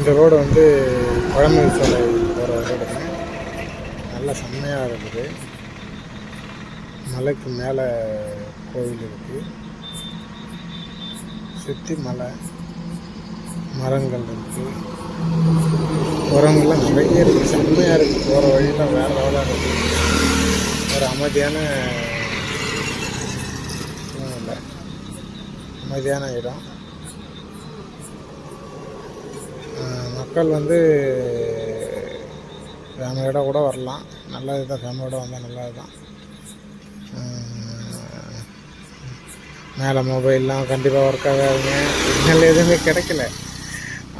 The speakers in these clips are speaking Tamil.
இந்த ரோடு வந்து பழமை சாலை போகிற ரோடுங்க. நல்லா செம்மையாக இருக்குது. மலைக்கு மேலே கோவில் இருக்குது. சுற்றி மலை, மரங்கள் இருக்குது. உரங்கள்லாம் நிறைய இருக்குது. செம்மையாக இருக்குது. போகிற வழியெலாம் வேறு லெவலாக இருக்குது. ஒரு அமைதியான இல்லை அமைதியான இடம். மக்கள் வந்து ஃபேமிலியோட கூட வரலாம். நல்லது தான். ஃபேமிலியோட வந்தால் நல்லது தான். மேலே மொபைல்லாம் கண்டிப்பாக ஒர்க் ஆகாதுங்க. சிக்னல் எதுவுமே கிடைக்கல.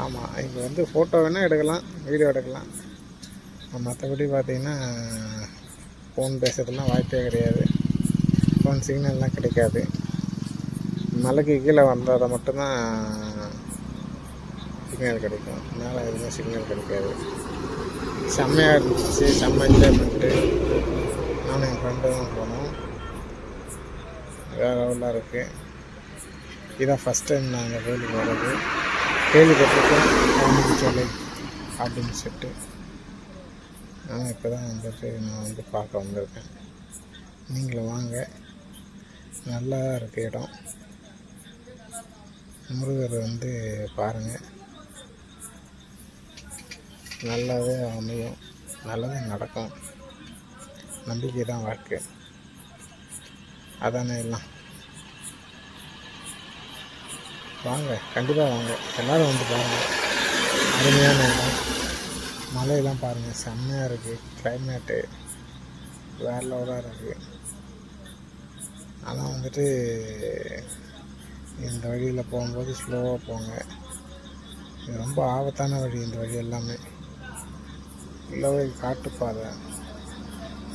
ஆமாம், இங்கே வந்து ஃபோட்டோ வேணால் எடுக்கலாம், வீடியோ எடுக்கலாம். மற்றபடி பார்த்திங்கன்னா ஃபோன் பேசுறதுலாம் வாய்ப்பே கிடையாது. ஃபோன் சிக்னல்லாம் கிடைக்காது. மலைக்கு கீழே வந்தால் மட்டும்தான் சிக்னல் கிடைக்கும். மேலே எதுவுமே சிக்னல் கிடைக்காது. செம்மையாக இருந்துச்சு. செம்ம என்ஜாய்மெண்ட்டு. நானும் என் ஃப்ரெண்டு தான் போனோம். வேறு லெவலாக இருக்குது. இதுதான் ஃபஸ்ட் டைம் நான் அந்த கோயிலுக்கு வர்றது. கேள்விப்பட்டிருக்கேன் பழமுதிர்ச்சோலை அப்படின்னு சொல்லிட்டு. ஆனால் இப்போ தான் வந்துட்டு நான் வந்து பார்க்க வந்திருக்கேன். நீங்களும் வாங்க. நல்லா இருக்குது இடம். முருகர் வந்து பாருங்கள். நல்லதே அமையும், நல்லதே நடக்கும். நம்பிக்கை தான் வாழ்க்கை. அதானே எல்லாம். வாங்க, கண்டிப்பாக வாங்க. எல்லோரும் வந்து பாருங்கள். அருமையான இடம். மலையெல்லாம் பாருங்கள், செம்மையாக இருக்குது. கிளைமேட்டு வேறு லெவலாக இருக்குது. ஆனால் வந்துட்டு இந்த வழியில் போகும்போது ஸ்லோவாக போங்க. இது ரொம்ப ஆபத்தான வழி. இந்த வழி எல்லாமே ஃபுல்லாகவே காட்டுப்பாதை,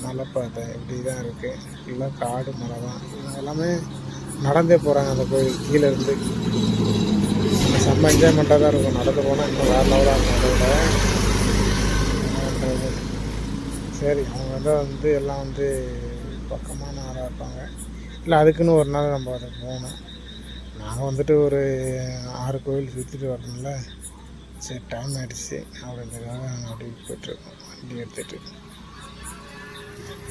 மலைப்பாதை இப்படி தான் இருக்குது. ஃபுல்லாக காடு, மலை தான். இவங்க எல்லாமே நடந்தே போகிறாங்க அந்த கோயில் கீழே இருந்து. செம்ம என்ஜாய்மெண்ட்டாக தான் இருக்கும். நடந்து போனால் இன்னும் வேறு லெவலாக இருக்கும். அதோட சரி, அவங்க வந்து எல்லாம் வந்து பக்கமான ஆளாக இருப்பாங்க. இல்லை, அதுக்குன்னு ஒரு நாள் நம்ம அதை போகணும். நாங்கள் வந்துட்டு ஒரு 6 கோவில் சுற்றிட்டு வரணும்ல. சரி, டைம் ஆகிடுச்சு அப்படின்றதுக்காக நாங்கள் அப்படி போய்ட்டுருக்கோம் வண்டி எடுத்துகிட்டு.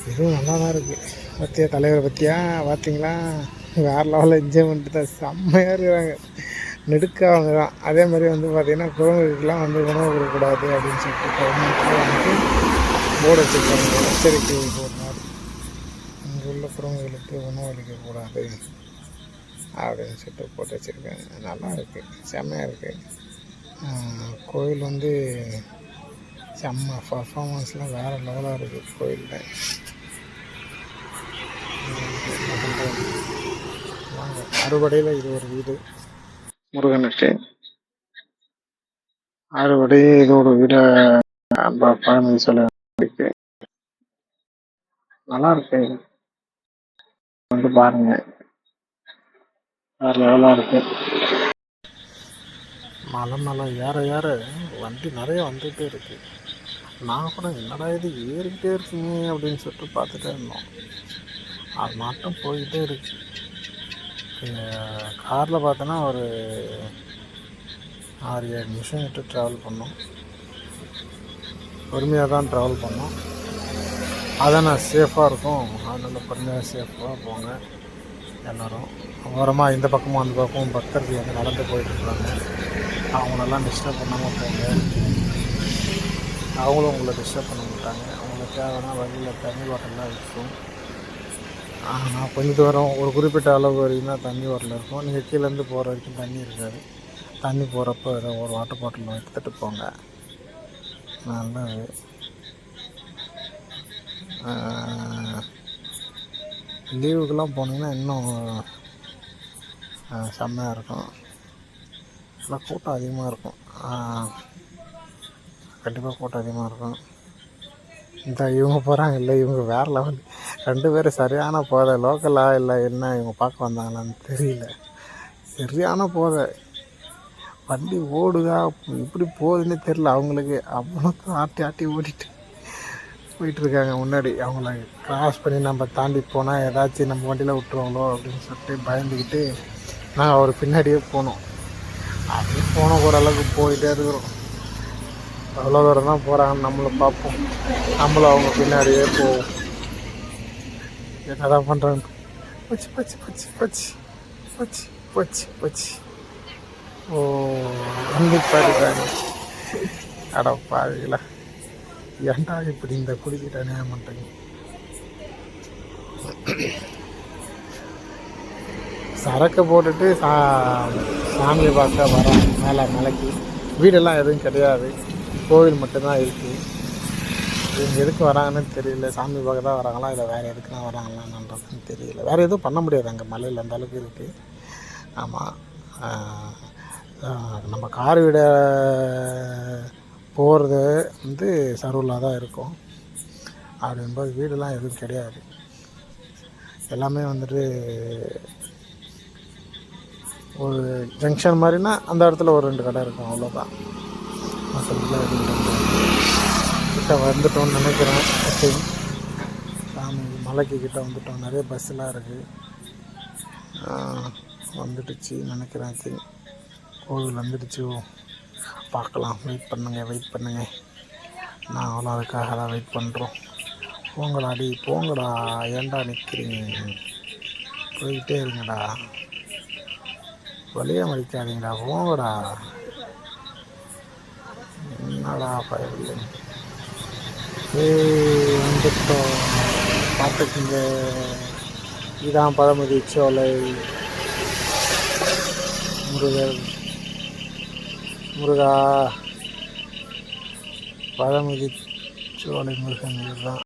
இதுவும் நல்லா தான் இருக்குது. பற்றியா தலைவரை பற்றியா பார்த்தீங்களா? வேறு லெவலில் என்ஜாய்மெண்ட்டு தான். செம்மையாக இருக்கிறாங்க. நெடுக்காக தான். அதே மாதிரி வந்து பார்த்திங்கன்னா குரங்குக்கெலாம் வந்து உணவு கொடுக்கக்கூடாது அப்படின்னு சொல்லிட்டு கவர்மெண்ட்டில் வந்து போர்டு வச்சுருக்காங்க. எச்சரிக்கை போர்டு மாதிரி. இங்கே உள்ள குரங்குகளுக்கு உணவு அளிக்கக்கூடாது அப்படின்னு சொல்லிட்டு போட்டு வச்சுருக்காங்க. நல்லா இருக்குது. செம்மையாக இருக்குது. கோயில் வந்து செம்ம பர்ஃபார்மன்ஸ்லாம் வேறு லெவலாக இருக்குது கோயிலில். வாங்க. அறுபடையில் இது ஒரு வீடு முருகனுக்கு. அறுபடை இது ஒரு வீடு பழமை சொல்ல இருக்கு. நல்லா இருக்கு. வந்து பாருங்க, வேறு லெவலாக இருக்கு. மலை ஏற வண்டி நிறைய வந்துகிட்டே இருக்குது. நான் கூட என்னடா இது ஏறிக்கிட்டே இருக்குங்க அப்படின்னு சொல்லிட்டு பார்த்துட்டே இருந்தோம். அது மட்டும் போய்கிட்டே இருக்கு. காரில் பார்த்தோன்னா ஒரு 6-7 நிமிஷம் கிட்ட ட்ராவல் பண்ணோம். பொறுமையாக தான் ட்ராவல் பண்ணோம். அதான் சேஃபாக இருக்கும். அதனால் பொறுமையாக சேஃபாக போங்க எல்லோரும். ஓரமாக இந்த பக்கமும் அந்த பக்கமும் பக்தர்கள் வந்து நடந்து போயிட்டுருக்காங்க. அவங்களெல்லாம் டிஸ்டர்ப் பண்ணாமல் போங்க. அவங்களும் உங்களை டிஸ்டர்ப் பண்ண மாட்டாங்க. அவங்களுக்கு தேவைன்னா வழியில் தண்ணி பாட்டிலாம் இருக்கும். நான் கொஞ்சம் தூரம் ஒரு குறிப்பிட்ட அளவு வரைக்கும் தான் தண்ணி வரல இருக்கும். நீங்கள் கீழேருந்து போகிற வரைக்கும் தண்ணி இருக்காது. தண்ணி போகிறப்ப ஏதோ ஒரு வாட்டர் பாட்டில் எடுத்துகிட்டு போங்க. நல்லது. லீவுக்கெல்லாம் போனீங்கன்னா இன்னும் செம்மையாக இருக்கும். நல்லா கூட்டம் அதிகமாக இருக்கும். கண்டிப்பாக கூட்டம் அதிகமாக இருக்கும். இந்த இவங்க போகிறாங்க இல்லை, இவங்க வேறு லெவல். 2 பேரும் சரியான போதை. லோக்கலாக இல்லை என்ன இவங்க பார்க்க வந்தாங்களான்னு தெரியல. சரியான போதை. வண்டி ஓடுதா இப்படி போகுதுன்னே தெரில அவங்களுக்கு. அவ்வளோ ஆட்டி ஓடிட்டு போயிட்டுருக்காங்க. முன்னாடி அவங்கள கிராஸ் பண்ணி நம்ம தாண்டி போனால் ஏதாச்சும் நம்ம வண்டியில் விட்டுருவாங்களோ அப்படின்னு சொல்லிட்டு பயந்துக்கிட்டு நாங்கள் அவர் பின்னாடியே போனோம். அப்படியே போன ஓரளவுக்கு போயிட்டே இருக்கிறோம். அவ்வளோ தூரம் தான் போகிறாங்கன்னு நம்மளும் பார்ப்போம், நம்மளும் அவங்க பின்னாடியே போவோம். என்னதான் பண்ணுறாங்க. பச்சு பச்சு பச்சு பச்சு பச்சு பச்சு பச்சு. ஓ, வந்து பாருங்க. அட பாருங்களா, ஏன்டா இப்படி இந்த குடிக்கிட்ட நேரம் பண்ணுறீங்க. சரக்கு போட்டுட்டு சாமியை பார்க்க வரோம் மேலே மலைக்கு. வீடெல்லாம் எதுவும் கிடையாது, கோவில் மட்டும்தான் இருக்குது. இவங்க எதுக்கு வராங்கன்னு தெரியல. சாமி பார்க்க தான் வராங்களா இல்லை வேறு எதுக்குலாம் வராங்களான்னு தெரியல. வேறு எதுவும் பண்ண முடியாது அங்கே மலையில், அந்த அளவுக்கு இருக்குது. ஆமாம், நம்ம கார் விட போகிறது வந்து சர்வலாக தான் இருக்கும். அப்படின்போது வீடெல்லாம் எதுவும் கிடையாது. எல்லாமே வந்துட்டு ஒரு ஜங்ஷன் மாதிரினா அந்த இடத்துல ஒரு 2 கடை இருக்கும், அவ்வளோதான். மற்றபடிலாம் எதுவும் கிட்ட வந்துட்டோம்னு நினைக்கிறேன். ஓகே, சாமி மலைக்கு கிட்டே வந்துட்டோம். நிறைய பஸ்ஸெலாம் இருக்குது, வந்துடுச்சு நினைக்கிறேன். கோவில் வந்துடுச்சு, பார்க்கலாம். வெயிட் பண்ணுங்க. நான் அவ்வளோ அதுக்காக தான் வெயிட் பண்ணுறோம். போங்கடா, ஏன்டா நிற்கிறீங்க? போய்கிட்டே இருங்கடா, வழியே மடிக்காதீங்கடா, போங்கடா. என்னடா பயவில்லை. வந்துட்டோம், பார்த்துக்குங்க. இதுதான் பழமுதி சோலை. முருகா, பழமுதி சோலை முருகன் இதுதான்.